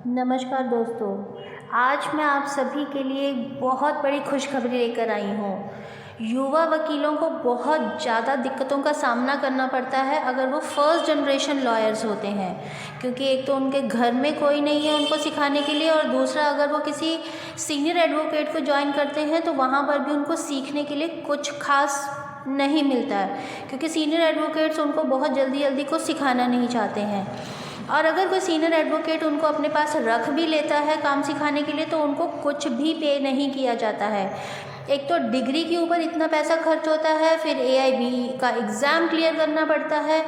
नमस्कार दोस्तों। आज मैं आप सभी के लिए एक बहुत बड़ी खुशखबरी लेकर आई हूँ। युवा वकीलों को बहुत ज़्यादा दिक्कतों का सामना करना पड़ता है अगर वो फर्स्ट जनरेशन लॉयर्स होते हैं, क्योंकि एक तो उनके घर में कोई नहीं है उनको सिखाने के लिए, और दूसरा अगर वो किसी सीनियर एडवोकेट को ज्वाइन करते हैं तो वहाँ पर भी उनको सीखने के लिए कुछ खास नहीं मिलता है, क्योंकि सीनियर एडवोकेट्स उनको बहुत जल्दी जल्दी को सिखाना नहीं चाहते हैं। और अगर कोई सीनियर एडवोकेट उनको अपने पास रख भी लेता है काम सिखाने के लिए तो उनको कुछ भी पे नहीं किया जाता है। एक तो डिग्री के ऊपर इतना पैसा खर्च होता है, फिर AIB का एग्ज़ाम क्लियर करना पड़ता है।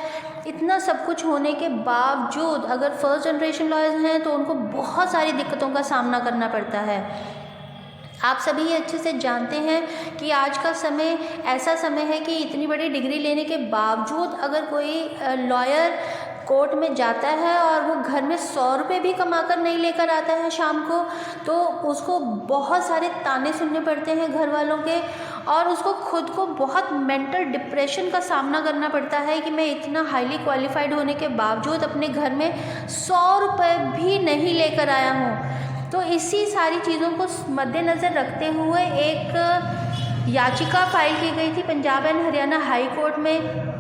इतना सब कुछ होने के बावजूद अगर फर्स्ट जनरेशन लॉयर्स हैं तो उनको बहुत सारी दिक्कतों का सामना करना पड़ता है। आप सभी ये अच्छे से जानते हैं कि आज का समय ऐसा समय है कि इतनी बड़ी डिग्री लेने के बावजूद अगर कोई लॉयर कोर्ट में जाता है और वो घर में 100 रुपये भी कमाकर नहीं लेकर आता है शाम को, तो उसको बहुत सारे ताने सुनने पड़ते हैं घर वालों के, और उसको खुद को बहुत मेंटल डिप्रेशन का सामना करना पड़ता है कि मैं इतना हाईली क्वालिफाइड होने के बावजूद अपने घर में 100 रुपये भी नहीं लेकर आया हूँ। तो इसी सारी चीज़ों को मद्देनज़र रखते हुए एक याचिका फाइल की गई थी Punjab and Haryana high court में,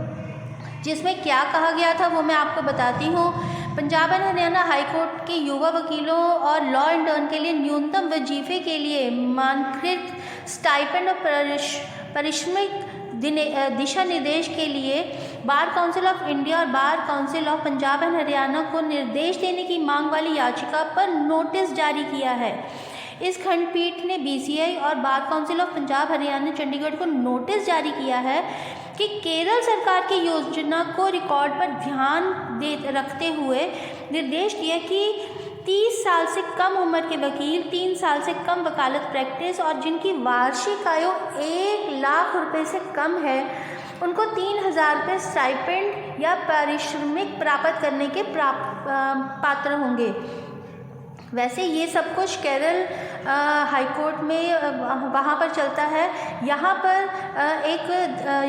जिसमें क्या कहा गया था वो मैं आपको बताती हूँ। Punjab and Haryana high court के युवा वकीलों और लॉ इंटर्न के लिए न्यूनतम वजीफे के लिए मानकृत स्टाइपेंड और पारिश्रमिक दिशा निर्देश के लिए बार काउंसिल ऑफ इंडिया और बार council of Punjab and Haryana को निर्देश देने की मांग वाली याचिका पर नोटिस जारी किया है। इस खंडपीठ ने BCI और बार काउंसिल ऑफ पंजाब हरियाणा चंडीगढ़ को नोटिस जारी किया है कि केरल सरकार की योजना को रिकॉर्ड पर ध्यान रखते हुए निर्देश दिया कि 30 साल से कम उम्र के वकील, 3 साल से कम वकालत प्रैक्टिस और जिनकी वार्षिक आयु 1 लाख रुपए से कम है, उनको 3,000 रुपये स्टाइपेंड या पारिश्रमिक प्राप्त करने के पात्र होंगे। वैसे ये सब कुछ केरल हाई कोर्ट में वहाँ पर चलता है। यहाँ पर एक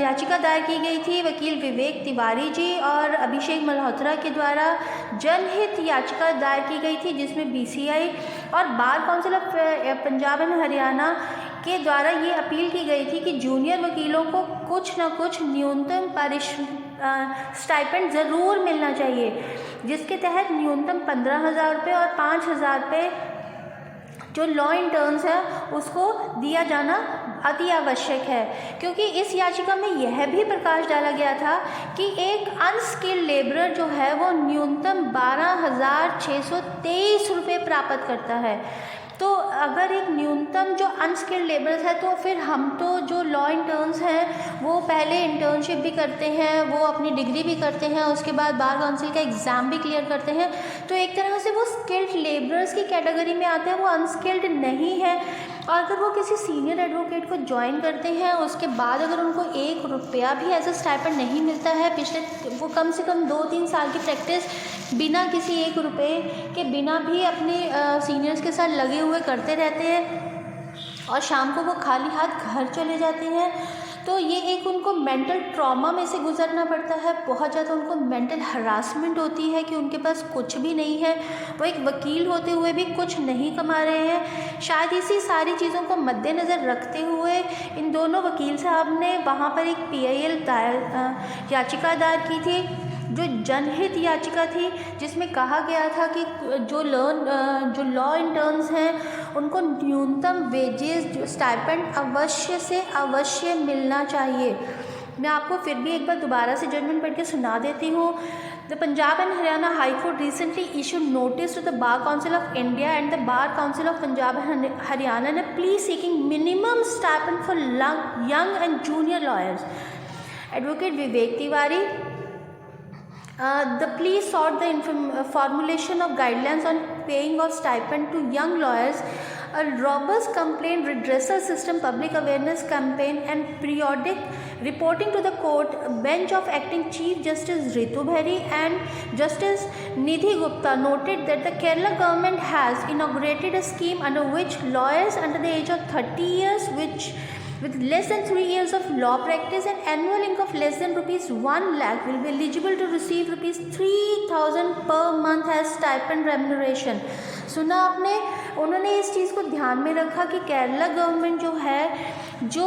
याचिका दायर की गई थी वकील विवेक तिवारी जी और अभिषेक मल्होत्रा के द्वारा जनहित याचिका दायर की गई थी, जिसमें BCI और बार council of Punjab and Haryana के द्वारा ये अपील की गई थी कि जूनियर वकीलों को कुछ न कुछ न्यूनतम स्टाइपेंड ज़रूर मिलना चाहिए, जिसके तहत न्यूनतम 15,000 रुपये और 5,000 रुपये जो लॉ इंटर्न्स है उसको दिया जाना अति आवश्यक है। क्योंकि इस याचिका में यह भी प्रकाश डाला गया था कि एक अनस्किल्ड लेबरर जो है वो न्यूनतम 12,623 रुपये प्राप्त करता है। तो अगर एक न्यूनतम जो अनस्किल्ड लेबरर्स है तो फिर हम तो जो लॉ इंटर्न्स हैं वो पहले इंटर्नशिप भी करते हैं, वो अपनी डिग्री भी करते हैं, उसके बाद बार काउंसिल का एग्ज़ाम भी क्लियर करते हैं, तो एक तरह से वो स्किल्ड लेबरर्स की कैटेगरी में आते हैं, वो अनस्किल्ड नहीं है। और अगर वो किसी सीनियर एडवोकेट को ज्वाइन करते हैं उसके बाद अगर उनको 1 रुपया भी एज अ स्टाइपेंड नहीं मिलता है, पिछले वो कम से कम 2-3 साल की प्रैक्टिस बिना किसी 1 रुपये के बिना भी अपने सीनियर्स के साथ लगे हुए करते रहते हैं और शाम को वो खाली हाथ घर चले जाते हैं, तो ये एक उनको मेंटल ट्रॉमा में से गुजरना पड़ता है। बहुत ज़्यादा उनको मेंटल हरासमेंट होती है कि उनके पास कुछ भी नहीं है, वो एक वकील होते हुए भी कुछ नहीं कमा रहे हैं। शायद इसी सारी चीज़ों को मद्देनज़र रखते हुए इन दोनों वकील साहब ने वहाँ पर एक PIL याचिका दायर की थी, जो जनहित याचिका थी, जिसमें कहा गया था कि जो लॉ इंटर्न्स हैं उनको न्यूनतम वेजेस जो स्टाइपेंड अवश्य से अवश्य मिलना चाहिए। मैं आपको फिर भी एक बार दोबारा से जजमेंट पढ़ के सुना देती हूँ। The Punjab and Haryana high court recently issued notice to the bar council of India and the bar council of Punjab and Haryana and plea seeking minimum stipend for young and junior lawyers. Advocate Vivek Tiwari, the plea sought the formulation of guidelines on paying of stipend to young lawyers, a robust complaint redressal system, public awareness campaign, and periodic reporting to the court bench of acting Chief Justice Ritu Bheri and Justice Nidhi Gupta noted that the Kerala government has inaugurated a scheme under which lawyers under the age of 30 years with less than 3 years of law practice and annual income of less than rupees 1 lakh will be eligible to receive rupees 3,000 per month as stipend remuneration. सुना आपने, उन्होंने इस चीज़ को ध्यान में रखा कि Kerala government जो है, जो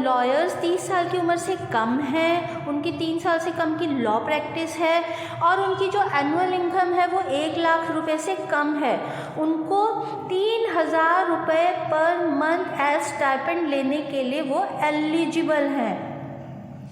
लॉयर्स 30 साल की उम्र से कम हैं, उनकी 3 साल से कम की लॉ प्रैक्टिस है और उनकी जो एनुअल इनकम है वो 1 लाख रुपए से कम है, उनको 3,000 रुपये पर मंथ एज स्टाइपेंड लेने के लिए वो एलिजिबल हैं।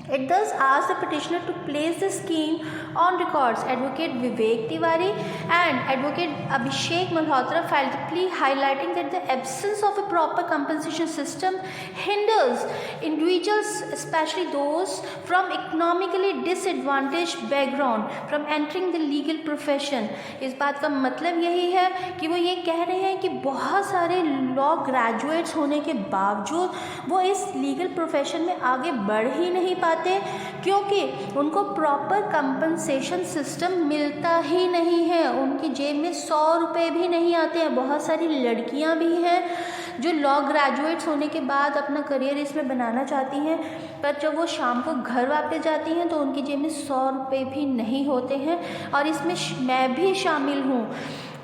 It thus asked the petitioner to place the scheme on records. Advocate Vivek Tiwari and Advocate Abhishek Malhotra filed the plea, highlighting that the absence of a proper compensation system hinders individuals, especially those from economically disadvantaged background, from entering the legal profession. इस बात का मतलब यही है कि वो ये कह रहे हैं कि बहुत सारे लॉ ग्रेजुएट्स होने के बावजूद वो इस लीगल प्रोफेशन में आगे बढ़ ही नहीं पाते, क्योंकि उनको प्रॉपर कंपनसेशन सिस्टम मिलता ही नहीं है। उनकी जेब में 100 रुपये भी नहीं आते हैं। बहुत सारी लड़कियां भी हैं जो लॉ ग्रेजुएट्स होने के बाद अपना करियर इसमें बनाना चाहती हैं, पर जब वो शाम को घर वापस जाती हैं तो उनकी जेब में 100 रुपये भी नहीं होते हैं। और इसमें मैं भी शामिल हूँ,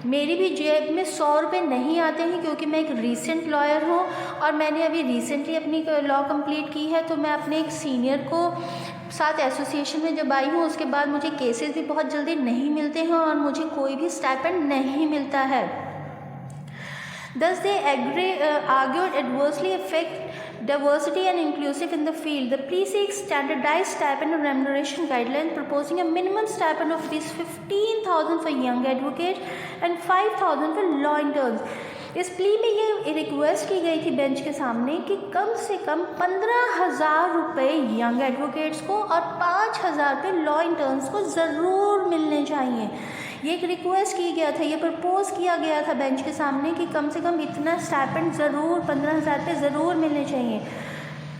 मेरी भी जेब में 100 रुपये नहीं आते हैं, क्योंकि मैं एक रीसेंट लॉयर हूँ और मैंने अभी रिसेंटली अपनी लॉ कंप्लीट की है। तो मैं अपने एक सीनियर को साथ एसोसिएशन में जब आई हूँ, उसके बाद मुझे केसेस भी बहुत जल्दी नहीं मिलते हैं और मुझे कोई भी स्टाइपेंड नहीं मिलता है। Thus they argued adversely affect diversity and inclusive in the field. The plea seeks standardized stipend and remuneration guidelines, proposing a minimum stipend of Rs 15,000 for young advocates and 5,000 for law interns. इस plea में ये request की गई थी bench के सामने कि कम से कम 15,000 रुपये यंग एडवोकेट्स को और 5,000 रुपये लॉ इंटर्न्स को ज़रूर मिलने चाहिए। ये एक रिक्वेस्ट की गया था, ये प्रपोज किया गया था बेंच के सामने कि कम से कम इतना स्टाइपेंड ज़रूर 15,000 रुपये ज़रूर मिलने चाहिए।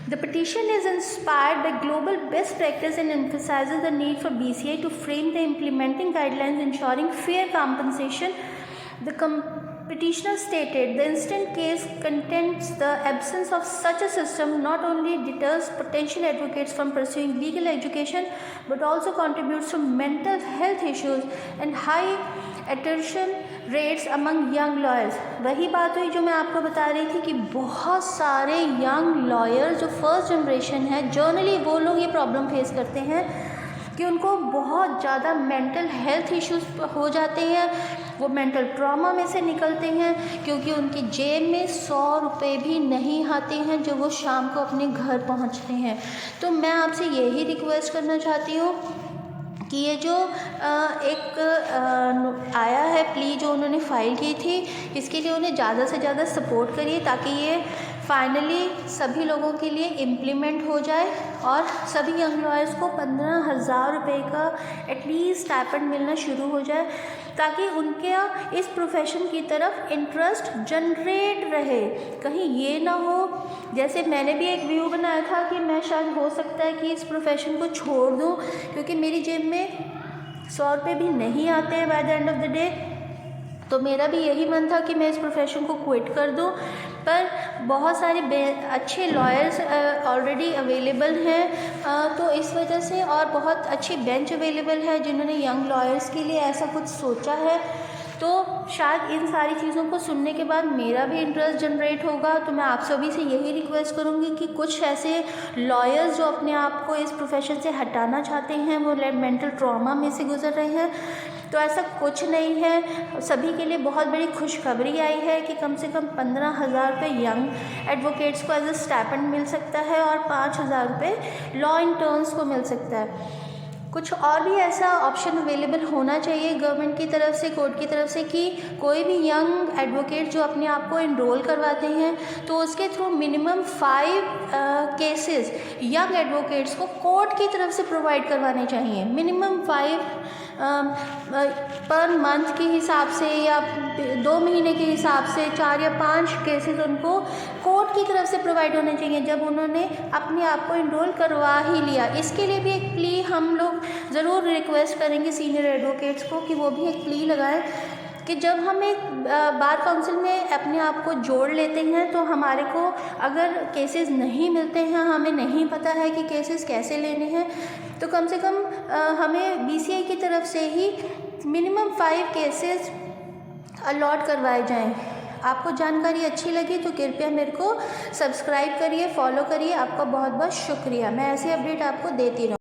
The petition is inspired by global best practice and emphasizes the need for BCI to frame the implementing guidelines ensuring fair compensation. The petitioner stated the instant case contends the absence of such a system not only deters potential advocates from pursuing legal education but also contributes to mental health issues and high attrition rates among young lawyers. वही बात हुई जो मैं आपको बता रही थी कि बहुत सारे यंग लॉयर्स जो फर्स्ट जनरेशन है, जर्नली वो लोग ये प्रॉब्लम फेस करते हैं कि उनको बहुत ज़्यादा मेंटल हेल्थ इश्यूज हो जाते हैं, वो मेंटल ट्रॉमा में से निकलते हैं क्योंकि उनकी जेब में 100 रुपये भी नहीं आते हैं जो वो शाम को अपने घर पहुंचते हैं। तो मैं आपसे यही रिक्वेस्ट करना चाहती हूँ कि ये जो एक आया है प्ली जो उन्होंने फ़ाइल की थी, इसके लिए उन्हें ज़्यादा से ज़्यादा सपोर्ट करिए ताकि ये फाइनली सभी लोगों के लिए इम्प्लीमेंट हो जाए और सभी यंग लॉयर्स को 15,000 रुपये का एटलीस्ट स्टाइपेंड मिलना शुरू हो जाए, ताकि उनके इस प्रोफेशन की तरफ इंटरेस्ट जनरेट रहे। कहीं ये ना हो जैसे मैंने भी एक व्यू बनाया था कि मैं शायद हो सकता है कि इस प्रोफेशन को छोड़ दूँ क्योंकि मेरी जेब में 100 रुपये भी नहीं आते हैं by the end of the day. तो मेरा भी यही मन था कि मैं इस प्रोफेशन को क्विट कर दूं, पर बहुत सारे अच्छे लॉयर्स ऑलरेडी अवेलेबल हैं, तो इस वजह से और बहुत अच्छी बेंच अवेलेबल है जिन्होंने यंग लॉयर्स के लिए ऐसा कुछ सोचा है। तो शायद इन सारी चीज़ों को सुनने के बाद मेरा भी इंटरेस्ट जनरेट होगा। तो मैं आप सभी से यही रिक्वेस्ट करूँगी कि कुछ ऐसे लॉयर्स जो अपने आप को इस प्रोफेशन से हटाना चाहते हैं, वो मेंटल ट्रॉमा में से गुजर रहे हैं, तो ऐसा कुछ नहीं है। सभी के लिए बहुत बड़ी खुशखबरी आई है कि कम से कम 15,000 रुपये यंग एडवोकेट्स को एज अ स्टाइपेंड मिल सकता है और 5,000 रुपये लॉ इंटर्न्स को मिल सकता है। कुछ और भी ऐसा ऑप्शन अवेलेबल होना चाहिए गवर्नमेंट की तरफ से, कोर्ट की तरफ से, कि कोई भी यंग एडवोकेट जो अपने आप को इनरोल करवाते हैं तो उसके through minimum 5 cases young advocates को कोर्ट की तरफ से प्रोवाइड करवाने चाहिए। मिनिमम 5 पर मंथ के हिसाब से या 2 महीने के हिसाब से 4 या 5 केसेस उनको कोर्ट की तरफ से प्रोवाइड होने चाहिए जब उन्होंने अपने आप को इनरोल करवा ही लिया। इसके लिए भी एक प्ली हम लोग ज़रूर रिक्वेस्ट करेंगे सीनियर एडवोकेट्स को कि वो भी एक प्ली लगाएं कि जब हम एक बार काउंसिल में अपने आप को जोड़ लेते हैं तो हमारे को अगर केसेस नहीं मिलते हैं, हमें नहीं पता है कि केसेस कैसे लेने हैं, तो कम से कम हमें BCI की तरफ से ही मिनिमम 5 केसेस अलॉट करवाए जाएं। आपको जानकारी अच्छी लगी तो कृपया मेरे को सब्सक्राइब करिए, फॉलो करिए। आपका बहुत बहुत शुक्रिया। मैं ऐसी अपडेट आपको देती रहूँ।